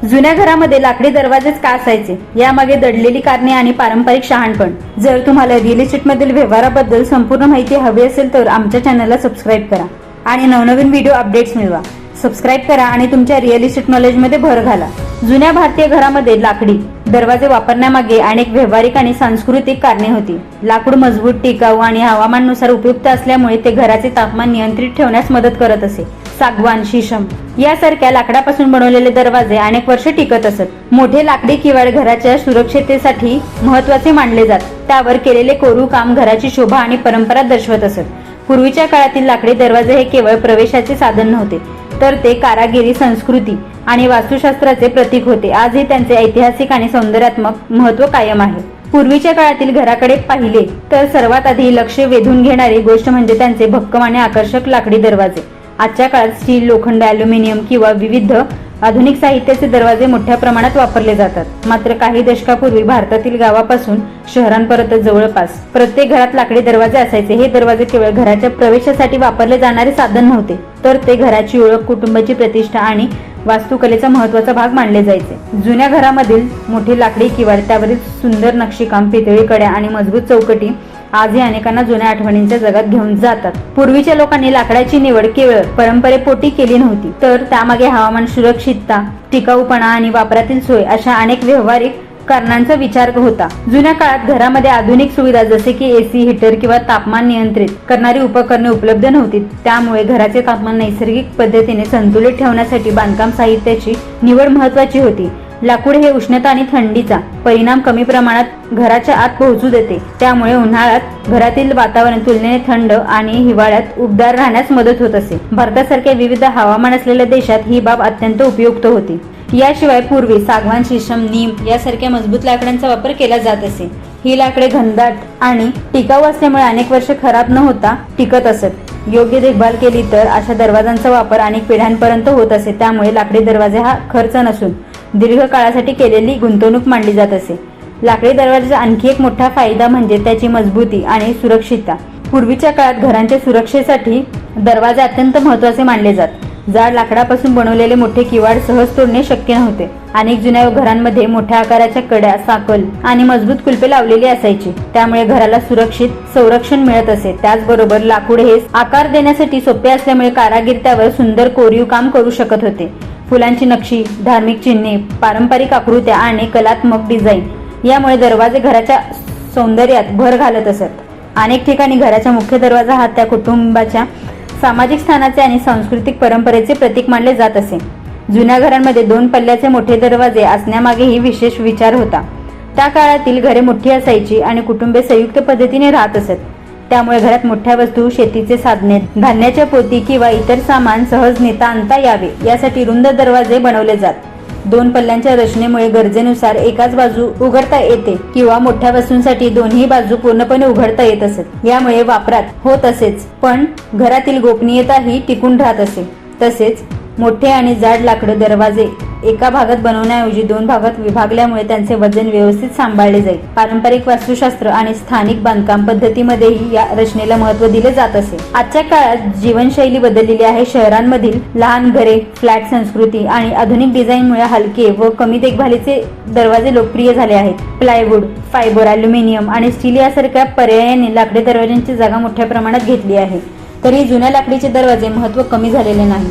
जुन्या घरामध्ये लाकडी दरवाजेच का असायचे यामागे दडलेली कारणे आणि पारंपरिक शहाणपण। जर तुम्हाला रिअल इस्टेट मधील व्यवहाराबद्दल संपूर्ण माहिती हवी असेल तर आमच्या चॅनलला सबस्क्राईब करा आणि नवनवीन व्हिडिओ अपडेट्स मिळवा। सबस्क्राईब करा आणि तुमच्या रिअल इस्टेट नॉलेज मध्ये भर घाला। जुन्या भारतीय घरामध्ये लाकडी दरवाजे वापरण्यामागे अनेक व्यावहारिक आणि सांस्कृतिक कारणे होती। लाकूड मजबूत, टिकाऊ आणि हवामानानुसार उपयुक्त असल्यामुळे ते घराचे तापमान नियंत्रित ठेवण्यास मदत करत असे। सागवान, शीशम यासारख्या लाकडापासून बनवलेले दरवाजे अनेक वर्ष टिकत असत। मोठे लाकडी किवाड घराच्या सुरक्षिततेसाठी महत्त्वाचे मानले जात। त्यावर केलेले कोरीव काम घराची शोभा आणि परंपरा दर्शवत असत। पूर्वीच्या काळातील लाकडी दरवाजे हे केवळ प्रवेशाचे साधन नव्हते, तर ते कारागिरी, संस्कृती आणि वास्तुशास्त्राचे प्रतीक होते। आजही त्यांचे ऐतिहासिक आणि सौंदर्यात्मक महत्त्व कायम आहे। पूर्वीच्या काळातील घराकडे पाहिले तर सर्वात आधी लक्ष वेधून घेणारी गोष्ट म्हणजे त्यांचे भक्कम आणि आकर्षक लाकडी दरवाजे। आजच्या काळात स्टील, लोखंड, ॲल्युमिनियम किंवा विविध आधुनिक साहित्याचे दरवाजे मोठ्या प्रमाणात वापरले जातात। मात्र काही दशकापूर्वी भारतातील गावापासून शहरांपर्यंत जवळपास प्रत्येक घरात लाकडी दरवाजे असायचे। हे दरवाजे केवळ घराच्या प्रवेशासाठी वापरले जाणारे साधन नव्हते, तर ते घराची ओळख, कुटुंबाची प्रतिष्ठा आणि वास्तुकलेचा महत्त्वाचा भाग मानले जायचे। जुन्या घरामधील मोठे लाकडी किवाड, त्यावरील सुंदर नक्षीकाम, पितळी कड्या आणि मजबूत चौकटी आजही अनेकांना जुन्या आठवणींच्या जगात घेऊन जातात। पूर्वीच्या लोकांनी लाकडाची निवड केवळ परंपरेपोटी केली नव्हती, तर त्यामागे हवामान, सुरक्षितता, टिकाऊपणा आणि वापरातील सोय अशा अनेक व्यावहारिक कारणांचा विचार होता। जुन्या काळात घरामध्ये आधुनिक सुविधा जसे की एसी, हीटर किंवा तापमान नियंत्रित करणारी उपकरणे उपलब्ध नव्हती। त्यामुळे घराचे तापमान नैसर्गिक पद्धतीने संतुलित ठेवण्यासाठी बांधकाम साहित्याची निवड महत्त्वाची होती। लाकूड हे उष्णता आणि थंडीचा परिणाम कमी प्रमाणात घराच्या आत पोहोचू देते। त्यामुळे उन्हाळ्यात घरातील वातावरण तुलनेने थंड आणि हिवाळ्यात उबदार राहण्यास मदत होत असे। भारतासारख्या विविध हवामान असलेल्या देशात ही बाब अत्यंत उपयुक्त होती। याशिवाय पूर्वी सागवान, शीशम, नीम यासारख्या मजबूत लाकडांचा वापर केला जात असे। ही लाकडे घनदाट आणि टिकाऊ असल्यामुळे अनेक वर्ष खराब न होता टिकत असत। योग्य देखभाल केली तर अशा दरवाजांचा वापर अनेक पिढ्यांपर्यंत होत असे। त्यामुळे लाकडी दरवाजे हा खर्च नसून दीर्घ काळासाठी केलेली गुंतवणूक मानली जात असे। लाकडी दरवाजाचा आणखी एक मोठा फायदा म्हणजे त्याची मजबूती आणि सुरक्षितता। पूर्वीच्या काळात घरांच्या सुरक्षेसाठी दरवाजे अत्यंत महत्त्वाचे मानले जात। जाड लाकडापासून बनवलेले मोठे किवाड सहज तोडणे शक्य नव्हते। अनेक जुन्या घरांमध्ये मोठ्या आकाराच्या कड्या, साकल आणि मजबूत कुलपे लावलेली असायची। त्यामुळे घराला सुरक्षित संरक्षण मिळत असे। त्याचबरोबर लाकूड हे आकार देण्यासाठी सोपे असल्यामुळे कारागीर त्यावर सुंदर कोरीव काम करू शकत होते। फुलांची नक्षी, धार्मिक चिन्हे, पारंपरिक आकृत्या आणि कलात्मक डिझाईन यामुळे दरवाजे घराच्या सौंदर्यात भर घालत असत। अनेक ठिकाणी घराचा मुख्य दरवाजा हा त्या कुटुंबाच्या सामाजिक स्थानाचे आणि सांस्कृतिक परंपरेचे प्रतीक मानले जात असे। जुन्या घरांमध्ये 2 पल्ल्याचे मोठे दरवाजे असण्यामागेही विशेष विचार होता। त्या काळातील घरे मोठी असायची आणि कुटुंबे संयुक्त पद्धतीने राहत असत। त्यामुळे घरात मोठ्या वस्तू, शेतीचे साधने, धान्याच्या पोती किंवा इतर सामान सहज नेता आणता यावे यासाठी रुंद दरवाजे बनवले जात। 2 पल्ल्यांच्या रचनेमुळे गरजेनुसार एकाच बाजू उघडता येते किंवा मोठ्या वस्तूंसाठी दोन्ही बाजू पूर्णपणे उघडता येत असत। यामुळे वापरात होत असेच, पण घरातील गोपनीयताही टिकून राहत असे। तसेच मोठे आणि जाड लाकडी दरवाजे एका भागात बनवण्याऐवजी 2 भागात विभागल्यामुळे त्यांचे वजन व्यवस्थित सांभाळले जाईल। पारंपरिक वास्तुशास्त्र आणि स्थानिक बांधकाम पद्धतीमध्येही या रचनेला महत्त्व दिले जात असे। आजच्या काळात जीवनशैली बदललेली आहे। शहरांमधील लहान घरे, फ्लॅट संस्कृती आणि आधुनिक डिझाईनमुळे हलके व कमी देखभालीचे दरवाजे लोकप्रिय झाले आहेत। प्लायवूड, फायबर, ॲल्युमिनियम आणि स्टील यासारख्या पर्यायाने लाकडी दरवाजांची जागा मोठ्या प्रमाणात घेतली आहे। तरी जुन्या लाकडीचे दरवाजे महत्त्व कमी झालेले नाही।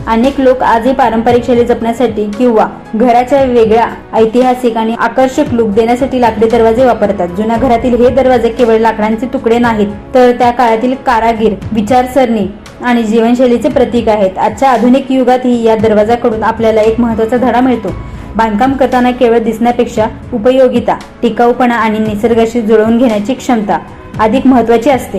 अनेक लोक आजही पारंपरिक शैली जपण्यासाठी किंवा घराच्या वेगळ्या ऐतिहासिक आणि आकर्षक लुक देण्यासाठी लाकडी दरवाजे वापरतात। जुन्या घरातील हे दरवाजे केवळ लाकडांचे तुकडे नाहीत, तर त्या काळातील कारागीर, विचारसरणी आणि जीवनशैलीचे प्रतीक आहेत। आजच्या आधुनिक युगातही या दरवाजाकडून आपल्याला एक महत्त्वाचा धडा मिळतो। बांधकाम करताना केवळ दिसण्यापेक्षा उपयोगिता, टिकाऊपणा आणि निसर्गाशी जुळवून घेण्याची क्षमता अधिक महत्त्वाची असते।